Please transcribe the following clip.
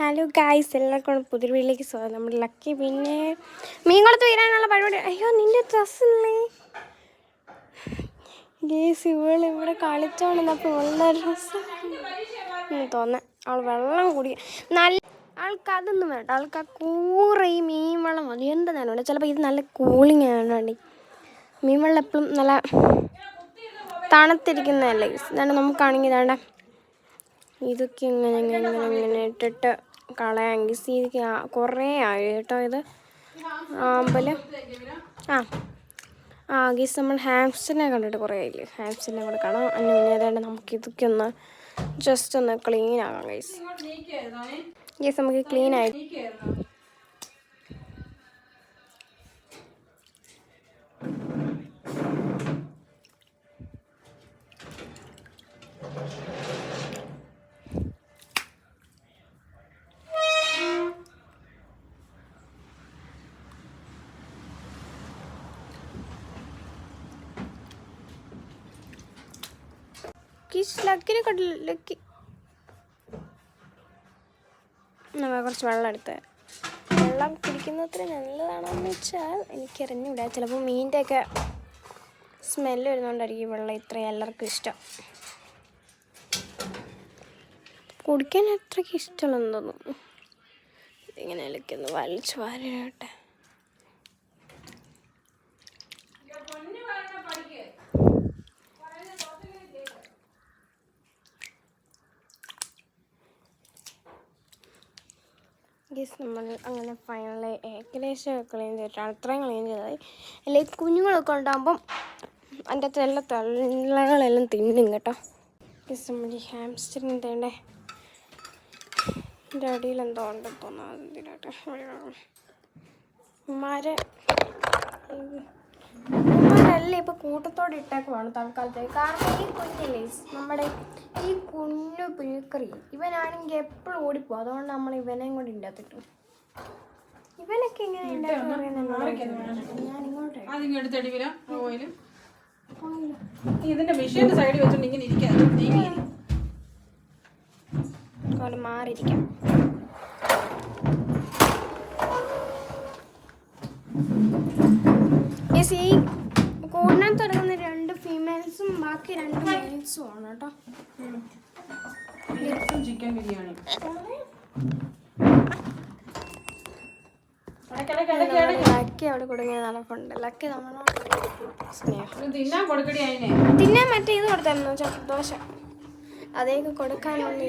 Hello guys, എല്ലാവർക്കും പുതിയ വീട്ടിലേക്ക് സ്വാഗതം. നമ്മുടെ ലക്കി പിന്നെ മീൻകുളത്ത് വരാനുള്ള പരിപാടി. അയ്യോ, നിന്റെ ഡ്രസ്സല്ലേ ഗേസ്? ഇവിടെ കളിച്ചോണ്ടിരുന്നപ്പോൾ ഉള്ള ഡ്രസ്സ് തോന്നാൻ. അവൾ വെള്ളം കുടി നല്ല ആൾക്ക് അതൊന്നും വേണ്ട. ആൾക്ക് ആ കൂറി മീൻ വെള്ളം മതി. എന്താണെന്ന് വേണ്ട. ചിലപ്പോൾ ഇത് നല്ല കൂളിങ് ആണ്. മീൻ വെള്ളം എപ്പോഴും നല്ല തണുത്തിരിക്കുന്നതല്ലേ. ഇതാണ് നമുക്കാണെങ്കിൽ ഇതാണ്ട ഇതൊക്കെ ഇങ്ങനെ ഇട്ടിട്ട് കളയാമെങ്കിൽ സീതിക്ക് കുറേ ആയി കേട്ടോ. ഇത് ആമ്പല് ഗീസ് നമ്മൾ ഹാംസ്റ്ററിനെ കണ്ടിട്ട് കുറേ ആയില്ലേ. ഹാംസ്റ്ററിനെ കൂടെ കാണാം. അതിന് മുന്നേ ഏതാണ്ട് നമുക്ക് ഇതൊക്കെ ഒന്ന് ജസ്റ്റ് ഒന്ന് ക്ലീൻ ആകാം ഗീസ്. നമുക്ക് ക്ലീൻ ആയി ലക്കിനെ കണ്ടില്ല. ലക്കി നമ്മൾ കുറച്ച് വെള്ളം എടുത്ത് വെള്ളം കുടിക്കുന്നത്ര നല്ലതാണോയെന്ന് വെച്ചാൽ എനിക്കറിഞ്ഞൂടാ. ചിലപ്പോൾ മീനിൻ്റെയൊക്കെ സ്മെല്ല് വരുന്നതുകൊണ്ടായിരിക്കും വെള്ളം ഇത്രയും എല്ലാവർക്കും ഇഷ്ടം. കുടിക്കാൻ അത്രയ്ക്ക് ഇഷ്ടമുള്ളതെന്ന് തോന്നുന്നു. ഇതിങ്ങനെ ഇലക്കൊന്ന് വലിച്ചു വാരട്ടെ. നമ്മൾ അങ്ങനെ ഫൈനലി ഏകദേശം ക്ലീൻ ചെയ്തിട്ടാണ്. അത്രയും ക്ലീൻ ചെയ്തത്. അല്ലെങ്കിൽ കുഞ്ഞുങ്ങളൊക്കെ ഉണ്ടാകുമ്പം അതിൻ്റെ അകത്ത് എല്ലാ തള്ളകളെല്ലാം തിന്നും കേട്ടോ. നമ്മൾ ഈ ഹാംസ്റ്ററിൻ്റെ ഇതിൻ്റെ അടിയിൽ എന്തോ ഉണ്ടെന്ന് തോന്നുന്നു. എന്തിനായിട്ട് ഉമ്മാരല്ല ഇപ്പോൾ കൂട്ടത്തോടെ ഇട്ടേക്കുവാണ് തൽക്കാലത്തേക്ക്. കാരണം ഈ കുഞ്ഞില്ലേ, നമ്മുടെ ഈ കുഞ്ഞു പുഴുക്കറി ഇവനാണെങ്കിൽ എപ്പോഴും ഓടിപ്പോകും. അതുകൊണ്ട് നമ്മൾ ഇവനെയും കൂടി ഉണ്ടാത്തിട്ടു. ഇവനൊക്കെ എങ്ങനെ മാറിയിരിക്കാം. ഈ കൂടിനകത്ത് തുടങ്ങുന്ന 2 ഫീമെയിൽസും ബാക്കി 2 മെയിൽസും ആണ് കേട്ടോ. ചിക്കൻ ബിരിയാണി ലക്കി അവിടെ കൊടുങ്ങിയ നടപ്പുണ്ട്. ലക്കി നമ്മളോട് തിന്നാൻ കൊടുക്കടി. അതിനെ തിന്നാൻ മറ്റേ ഇത് കൊടുത്തായിരുന്നു, ദോശ. അതേക്ക് കൊടുക്കാനുള്ള